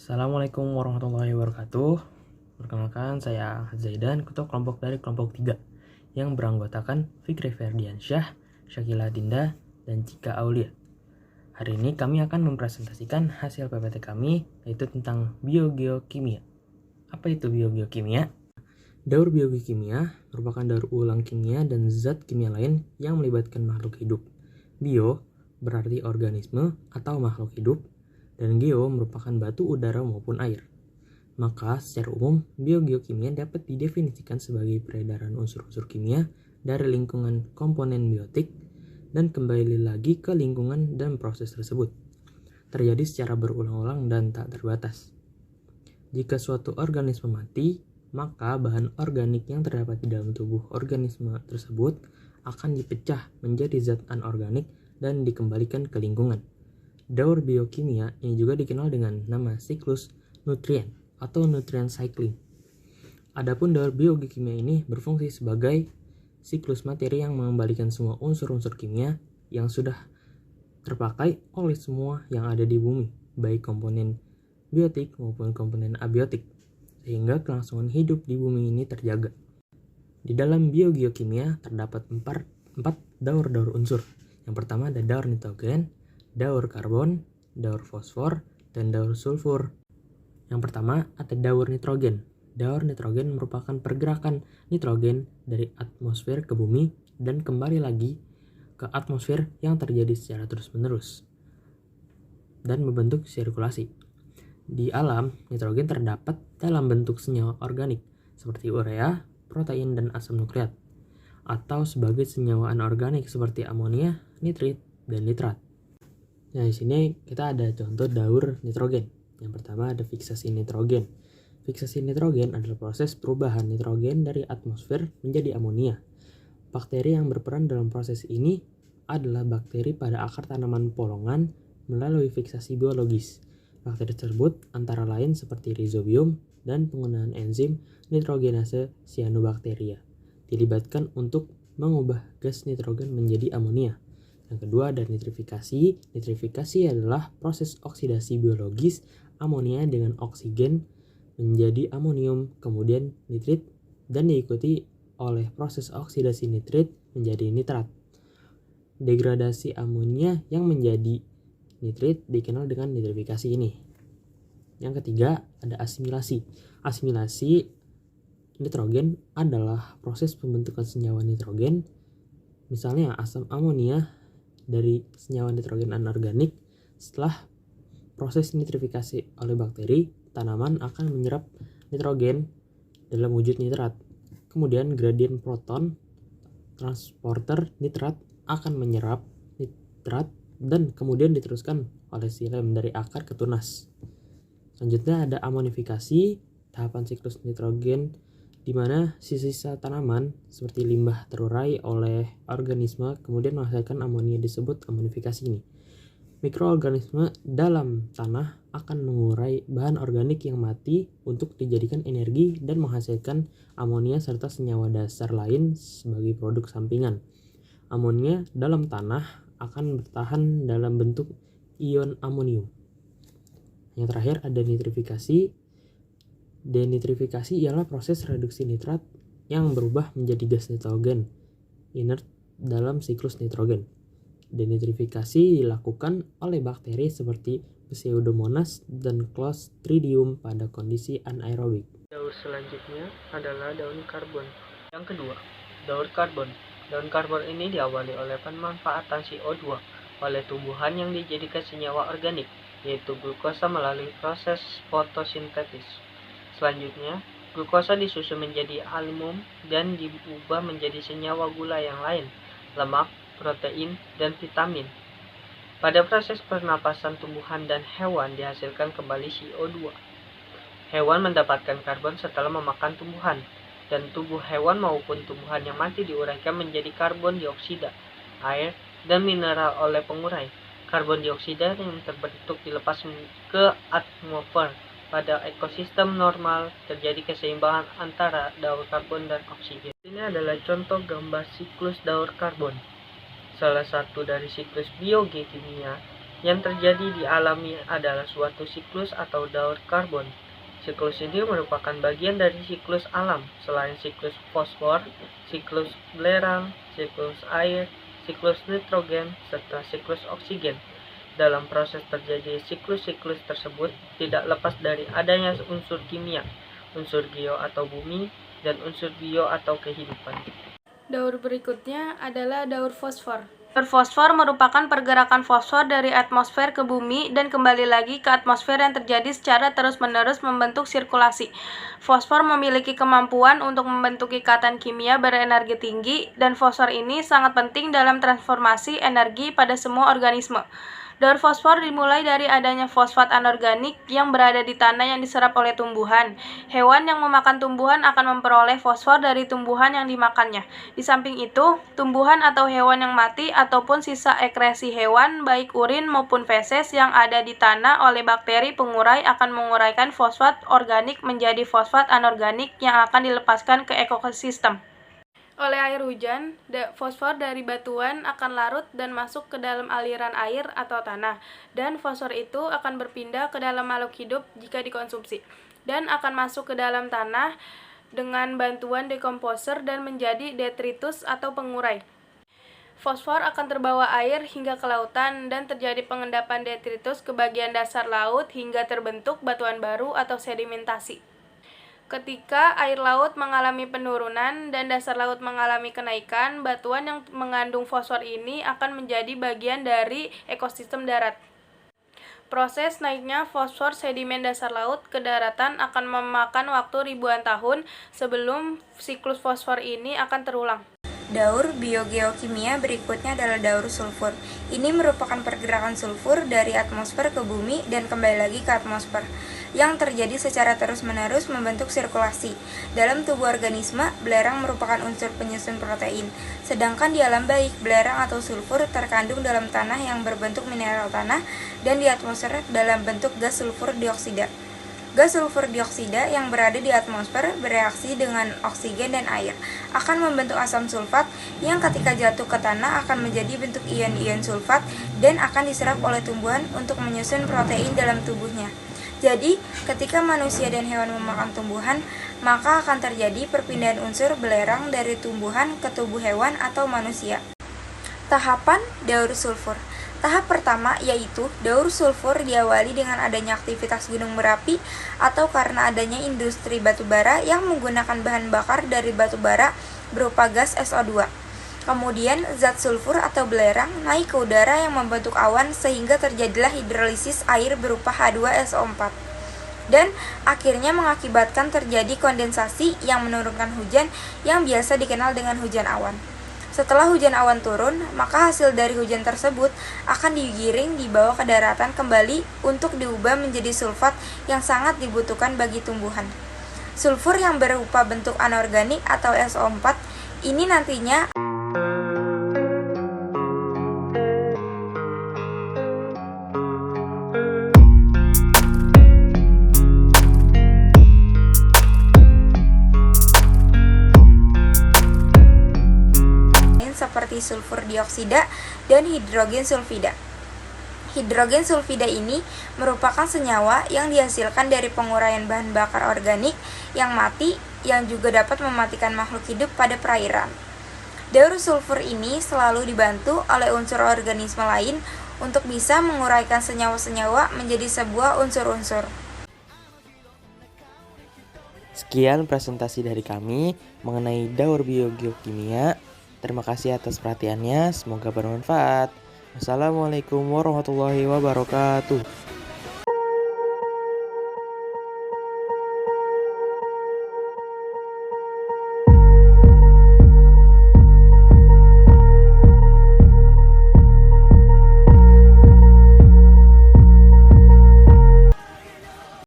Assalamualaikum warahmatullahi wabarakatuh. Perkenalkan, saya Zaidan, ketua kelompok dari kelompok 3 yang beranggotakan Fikri Ferdiansyah, Syakila Dinda, dan Cika Aulia. Hari ini kami akan mempresentasikan hasil PPT kami, yaitu tentang biogeokimia. Apa itu biogeokimia? Daur biogeokimia merupakan daur ulang kimia dan zat kimia lain yang melibatkan makhluk hidup. Bio berarti organisme atau makhluk hidup, dan geo merupakan batu, udara, maupun air. Maka secara umum, biogeokimia dapat didefinisikan sebagai peredaran unsur-unsur kimia dari lingkungan komponen biotik dan kembali lagi ke lingkungan dan proses tersebut. Terjadi secara berulang-ulang dan tak terbatas. Jika suatu organisme mati, maka bahan organik yang terdapat di dalam tubuh organisme tersebut akan dipecah menjadi zat anorganik dan dikembalikan ke lingkungan. Daur biokimia ini juga dikenal dengan nama siklus nutrien atau nutrient cycling. Adapun daur biogeokimia ini berfungsi sebagai siklus materi yang mengembalikan semua unsur-unsur kimia yang sudah terpakai oleh semua yang ada di bumi, baik komponen biotik maupun komponen abiotik, sehingga kelangsungan hidup di bumi ini terjaga. Di dalam biogeokimia terdapat empat daur unsur. Yang pertama ada daur nitrogen, daur karbon, daur fosfor, dan daur sulfur. Yang pertama ada daur nitrogen. Daur nitrogen merupakan pergerakan nitrogen dari atmosfer ke bumi dan kembali lagi ke atmosfer yang terjadi secara terus-menerus dan membentuk sirkulasi. Di alam, nitrogen terdapat dalam bentuk senyawa organik seperti urea, protein, dan asam nukleat, atau sebagai senyawa anorganik seperti amonia, nitrit, dan nitrat. Nah, di sini kita ada contoh daur nitrogen. Yang pertama ada fiksasi nitrogen. Fiksasi nitrogen adalah proses perubahan nitrogen dari atmosfer menjadi amonia. Bakteri yang berperan dalam proses ini adalah bakteri pada akar tanaman polongan melalui fiksasi biologis. Bakteri tersebut antara lain seperti rhizobium dan penggunaan enzim nitrogenase cyanobacteria dilibatkan untuk mengubah gas nitrogen menjadi amonia. Yang kedua ada nitrifikasi. Nitrifikasi adalah proses oksidasi biologis amonia dengan oksigen menjadi amonium, kemudian nitrit, dan diikuti oleh proses oksidasi nitrit menjadi nitrat. Degradasi amonia yang menjadi nitrit dikenal dengan nitrifikasi ini. Yang ketiga ada asimilasi. Asimilasi nitrogen adalah proses pembentukan senyawa nitrogen, misalnya asam amonia dari senyawa nitrogen anorganik. Setelah proses nitrifikasi oleh bakteri, tanaman akan menyerap nitrogen dalam wujud nitrat. Kemudian gradien proton transporter nitrat akan menyerap nitrat dan kemudian diteruskan oleh silem dari akar ke tunas. Selanjutnya ada amonifikasi, tahapan siklus nitrogen di mana sisa-sisa tanaman seperti limbah terurai oleh organisme kemudian menghasilkan amonia disebut amonifikasi ini. Mikroorganisme dalam tanah akan mengurai bahan organik yang mati untuk dijadikan energi dan menghasilkan amonia serta senyawa dasar lain sebagai produk sampingan. Amonia dalam tanah akan bertahan dalam bentuk ion amonium. Yang terakhir ada nitrifikasi. Denitrifikasi ialah proses reduksi nitrat yang berubah menjadi gas nitrogen inert dalam siklus nitrogen. Denitrifikasi dilakukan oleh bakteri seperti Pseudomonas dan Clostridium pada kondisi anaerobik. Daur selanjutnya adalah daun karbon. Yang kedua, daur karbon. Daun karbon ini diawali oleh pemanfaatan CO2 oleh tumbuhan yang dijadikan senyawa organik, yaitu glukosa melalui proses fotosintesis. Selanjutnya, glukosa disusun menjadi aluminium dan diubah menjadi senyawa gula yang lain, lemak, protein, dan vitamin. Pada proses pernapasan tumbuhan dan hewan dihasilkan kembali CO2. Hewan mendapatkan karbon setelah memakan tumbuhan, dan tubuh hewan maupun tumbuhan yang mati diuraikan menjadi karbon dioksida, air, dan mineral oleh pengurai. Karbon dioksida yang terbentuk dilepas ke atmosfer. Pada ekosistem normal terjadi keseimbangan antara daur karbon dan oksigen. Ini adalah contoh gambar siklus daur karbon. Salah satu dari siklus biogeokimia Yang terjadi di alami adalah suatu siklus atau daur karbon. Siklus ini merupakan bagian dari siklus alam, selain siklus fosfor, siklus belerang, siklus air, siklus nitrogen, serta siklus oksigen. Dalam proses terjadi siklus-siklus tersebut tidak lepas dari adanya unsur kimia, unsur geo atau bumi, dan unsur bio atau kehidupan. Daur berikutnya adalah daur fosfor. Daur fosfor merupakan pergerakan fosfor dari atmosfer ke bumi dan kembali lagi ke atmosfer yang terjadi secara terus-menerus membentuk sirkulasi. Fosfor memiliki kemampuan untuk membentuk ikatan kimia berenergi tinggi, dan fosfor ini sangat penting dalam transformasi energi pada semua organisme. Daur fosfor dimulai dari adanya fosfat anorganik yang berada di tanah yang diserap oleh tumbuhan. Hewan yang memakan tumbuhan akan memperoleh fosfor dari tumbuhan yang dimakannya. Di samping itu, tumbuhan atau hewan yang mati ataupun sisa ekresi hewan, baik urin maupun feses yang ada di tanah oleh bakteri pengurai akan menguraikan fosfat organik menjadi fosfat anorganik yang akan dilepaskan ke ekosistem. Oleh air hujan, fosfor dari batuan akan larut dan masuk ke dalam aliran air atau tanah, dan fosfor itu akan berpindah ke dalam makhluk hidup jika dikonsumsi, dan akan masuk ke dalam tanah dengan bantuan dekomposer dan menjadi detritus atau pengurai. Fosfor akan terbawa air hingga ke lautan dan terjadi pengendapan detritus ke bagian dasar laut hingga terbentuk batuan baru atau sedimentasi. Ketika air laut mengalami penurunan dan dasar laut mengalami kenaikan, batuan yang mengandung fosfor ini akan menjadi bagian dari ekosistem darat. Proses naiknya fosfor sedimen dasar laut ke daratan akan memakan waktu ribuan tahun sebelum siklus fosfor ini akan terulang. Daur biogeokimia berikutnya adalah daur sulfur. Ini merupakan pergerakan sulfur dari atmosfer ke bumi dan kembali lagi ke atmosfer, yang terjadi secara terus-menerus membentuk sirkulasi. Dalam tubuh organisme, belerang merupakan unsur penyusun protein, sedangkan di alam baik, belerang atau sulfur terkandung dalam tanah yang berbentuk mineral tanah dan di atmosfer dalam bentuk gas sulfur dioksida. Gas sulfur dioksida yang berada di atmosfer bereaksi dengan oksigen dan air, akan membentuk asam sulfat yang ketika jatuh ke tanah akan menjadi bentuk ion-ion sulfat dan akan diserap oleh tumbuhan untuk menyusun protein dalam tubuhnya. Jadi, ketika manusia dan hewan memakan tumbuhan, maka akan terjadi perpindahan unsur belerang dari tumbuhan ke tubuh hewan atau manusia. Tahapan daur sulfur. Tahap pertama yaitu daur sulfur diawali dengan adanya aktivitas gunung berapi atau karena adanya industri batubara yang menggunakan bahan bakar dari batubara berupa gas SO2. Kemudian zat sulfur atau belerang naik ke udara yang membentuk awan sehingga terjadilah hidrolisis air berupa H2SO4. Dan akhirnya mengakibatkan terjadi kondensasi yang menurunkan hujan yang biasa dikenal dengan hujan awan. Setelah hujan awan turun, maka hasil dari hujan tersebut akan digiring dibawa ke daratan kembali untuk diubah menjadi sulfat yang sangat dibutuhkan bagi tumbuhan. Sulfur yang berupa bentuk anorganik atau SO4 ini nantinya seperti sulfur dioksida dan hidrogen sulfida. Hidrogen sulfida ini merupakan senyawa yang dihasilkan dari penguraian bahan bakar organik yang mati yang juga dapat mematikan makhluk hidup pada perairan. Daur sulfur ini selalu dibantu oleh unsur organisme lain untuk bisa menguraikan senyawa-senyawa menjadi sebuah unsur-unsur. Sekian presentasi dari kami mengenai daur biogeokimia. Terima kasih atas perhatiannya, semoga bermanfaat. Wassalamualaikum warahmatullahi wabarakatuh.